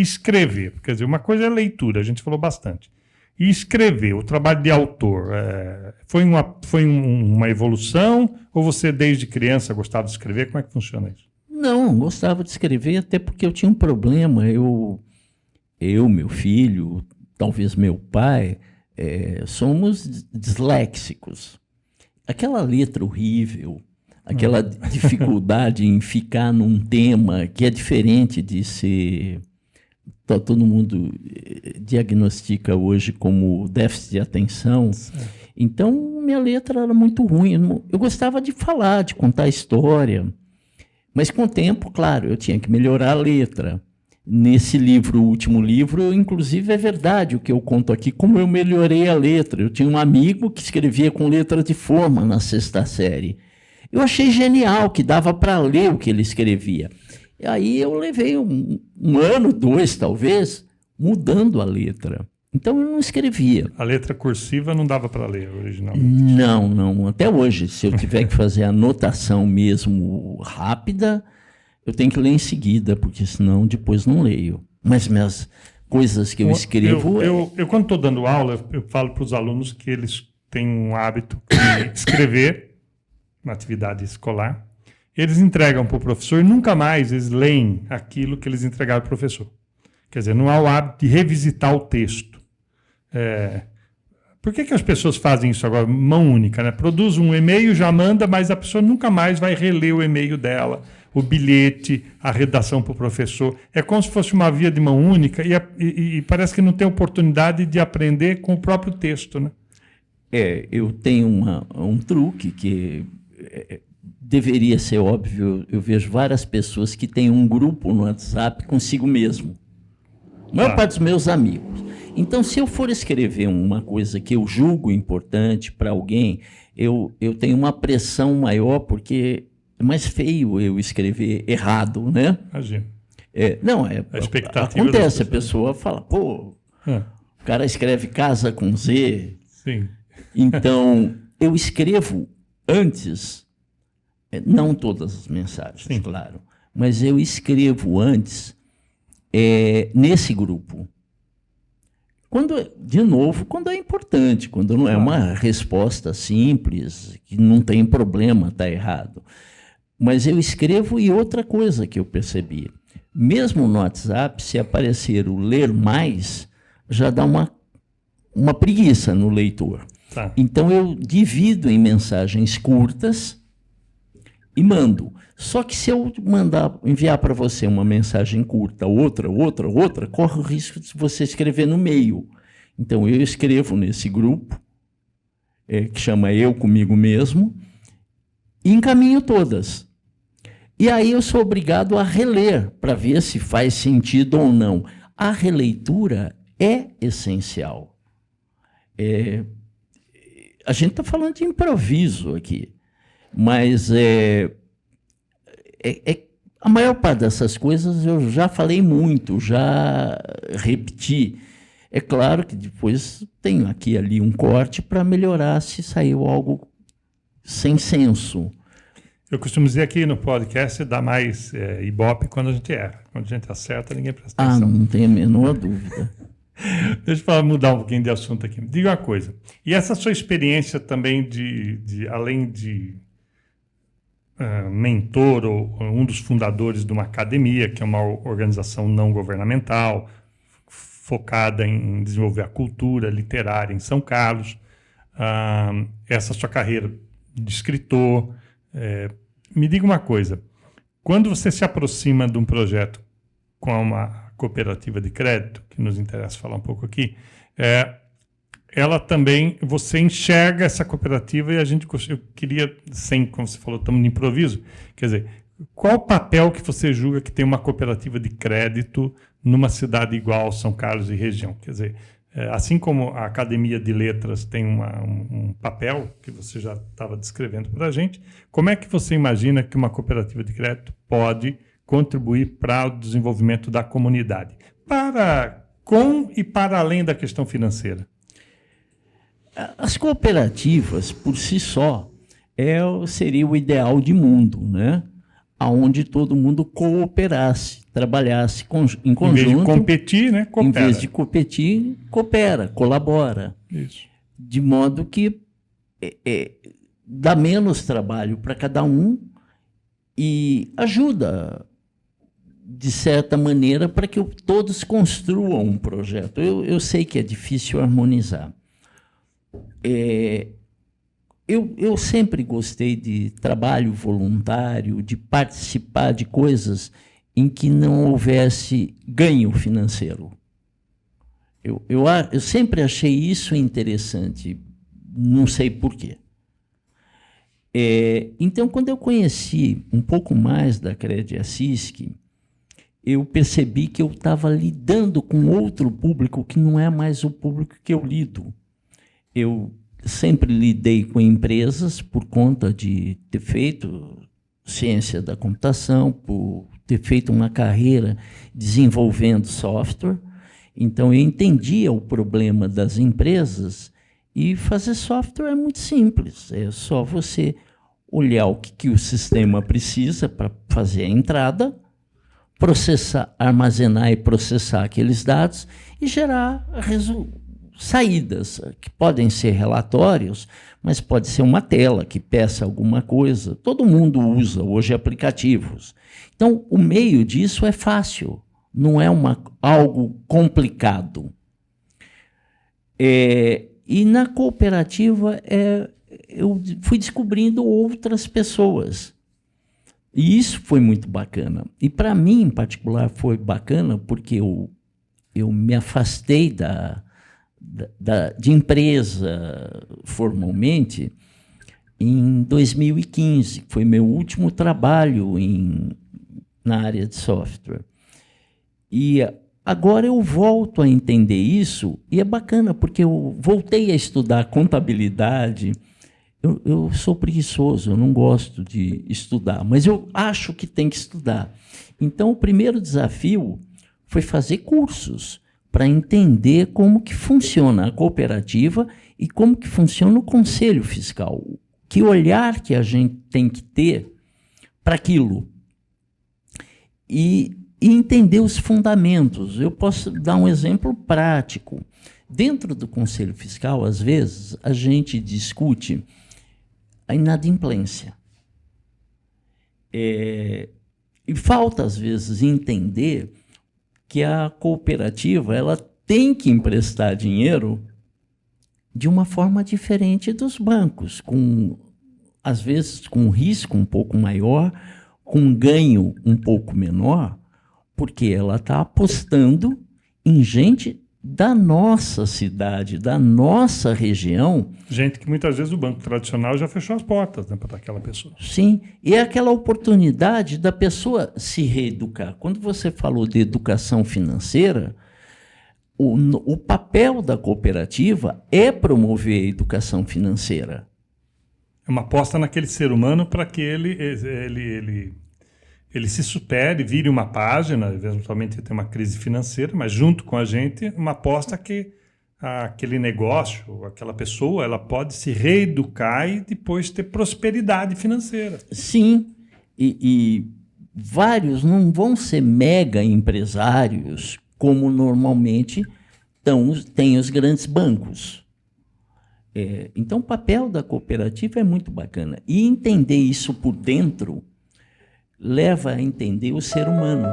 escrever, quer dizer, uma coisa é leitura, a gente falou bastante. E escrever, o trabalho de autor, foi uma evolução ou você desde criança gostava de escrever? Como é que funciona isso? Não, gostava de escrever, até porque eu tinha um problema. Meu filho, talvez meu pai, somos disléxicos. Aquela letra horrível, aquela dificuldade em ficar num tema que é diferente de ser... Todo mundo diagnostica hoje como déficit de atenção. Certo. Então, minha letra era muito ruim. Eu gostava de falar, de contar história. Mas, com o tempo, claro, eu tinha que melhorar a letra. Nesse livro, o último livro, inclusive, é verdade o que eu conto aqui, como eu melhorei a letra. Eu tinha um amigo que escrevia com letra de forma na 6ª série. Eu achei genial, que dava para ler o que ele escrevia. E aí eu levei um ano, 2 talvez, mudando a letra. Então eu não escrevia. A letra cursiva não dava para ler originalmente? Não. Até hoje, se eu tiver que fazer a anotação mesmo rápida, eu tenho que ler em seguida, porque senão depois não leio. Mas minhas coisas que eu escrevo... Eu quando estou dando aula, eu falo para os alunos que eles têm um hábito de escrever uma atividade escolar. Eles entregam para o professor e nunca mais eles leem aquilo que eles entregaram para o professor. Quer dizer, não há o hábito de revisitar o texto. Por que as pessoas fazem isso agora? Mão única, né? Produz um e-mail, já manda, mas a pessoa nunca mais vai reler o e-mail dela, o bilhete, a redação para o professor. É como se fosse uma via de mão única e parece que não tem oportunidade de aprender com o próprio texto, né? Eu tenho um truque que... deveria ser óbvio. Eu vejo várias pessoas que têm um grupo no WhatsApp consigo mesmo. A maior parte dos meus amigos. Então, se eu for escrever uma coisa que eu julgo importante para alguém, eu tenho uma pressão maior, porque é mais feio eu escrever errado, né? Imagina. A expectativa acontece, a pessoa fala, pô, o cara escreve casa com Z. Sim. Então, eu escrevo antes... Não todas as mensagens, sim, claro, mas eu escrevo antes nesse grupo. Quando é importante, quando não é uma resposta simples, que não tem problema, está errado. Mas eu escrevo, e outra coisa que eu percebi, mesmo no WhatsApp, se aparecer o ler mais, já dá uma preguiça no leitor. Tá. Então eu divido em mensagens curtas e mando. Só que se eu enviar para você uma mensagem curta, outra, corre o risco de você escrever no meio. Então eu escrevo nesse grupo, que chama Eu Comigo Mesmo, e encaminho todas. E aí eu sou obrigado a reler, para ver se faz sentido ou não. A releitura é essencial. A gente está falando de improviso aqui. Mas a maior parte dessas coisas eu já falei muito, já repeti. É claro que depois tenho aqui e ali um corte para melhorar se saiu algo sem senso. Eu costumo dizer aqui no podcast, dá mais ibope quando a gente erra. Quando a gente acerta, ninguém presta atenção. Não tem a menor dúvida. Deixa eu mudar um pouquinho de assunto aqui. Diga uma coisa. E essa sua experiência também além de mentor ou um dos fundadores de uma academia, que é uma organização não governamental, focada em desenvolver a cultura literária em São Carlos, essa sua carreira de escritor. Me diga uma coisa, quando você se aproxima de um projeto com uma cooperativa de crédito, que nos interessa falar um pouco aqui, ela também, você enxerga essa cooperativa e eu queria, como você falou, estamos no improviso, quer dizer, qual o papel que você julga que tem uma cooperativa de crédito numa cidade igual São Carlos e região? Quer dizer, assim como a Academia de Letras tem um papel que você já estava descrevendo para a gente, como é que você imagina que uma cooperativa de crédito pode contribuir para o desenvolvimento da comunidade, com e para além da questão financeira? As cooperativas, por si só, seria o ideal de mundo, né? onde todo mundo cooperasse, trabalhasse em conjunto. Em vez de competir, né, coopera. Em vez de competir, coopera, colabora. Isso. De modo que dá menos trabalho para cada um e ajuda, de certa maneira, para que todos construam um projeto. Eu sei que é difícil harmonizar. Eu sempre gostei de trabalho voluntário, de participar de coisas em que não houvesse ganho financeiro. Eu sempre achei isso interessante, não sei por quê. Então, quando eu conheci um pouco mais da Crede Assisc, eu percebi que eu estava lidando com outro público que não é mais o público que eu lido. Eu sempre lidei com empresas por conta de ter feito ciência da computação, por ter feito uma carreira desenvolvendo software. Então, eu entendia o problema das empresas. E fazer software é muito simples, é só você olhar o que o sistema precisa para fazer a entrada, processar, armazenar e processar aqueles dados e gerar saídas, que podem ser relatórios, mas pode ser uma tela que peça alguma coisa. Todo mundo usa hoje aplicativos. Então, o meio disso é fácil, não é algo complicado. E na cooperativa eu fui descobrindo outras pessoas. E isso foi muito bacana. E para mim, em particular, foi bacana porque eu me afastei de empresa formalmente em 2015. Foi meu último trabalho na área de software. E agora eu volto a entender isso, e é bacana, porque eu voltei a estudar contabilidade. Eu sou preguiçoso, eu não gosto de estudar, mas eu acho que tem que estudar. Então, o primeiro desafio foi fazer cursos para entender como que funciona a cooperativa e como que funciona o conselho fiscal. Que olhar que a gente tem que ter para aquilo. E entender os fundamentos. Eu posso dar um exemplo prático. Dentro do Conselho Fiscal, às vezes, a gente discute a inadimplência. E falta, às vezes, entender que a cooperativa ela tem que emprestar dinheiro de uma forma diferente dos bancos, às vezes com um risco um pouco maior, com um ganho um pouco menor, porque ela está apostando em gente da nossa cidade, da nossa região. Gente que muitas vezes o banco tradicional já fechou as portas, né, para aquela pessoa. Sim, e é aquela oportunidade da pessoa se reeducar. Quando você falou de educação financeira, o papel da cooperativa é promover a educação financeira. É uma aposta naquele ser humano para que ele se supere, vire uma página, eventualmente tem uma crise financeira, mas junto com a gente, uma aposta que aquele negócio, aquela pessoa, ela pode se reeducar e depois ter prosperidade financeira. Sim, e vários não vão ser mega empresários como normalmente tem os grandes bancos. Então, o papel da cooperativa é muito bacana. E entender isso por dentro leva a entender o ser humano.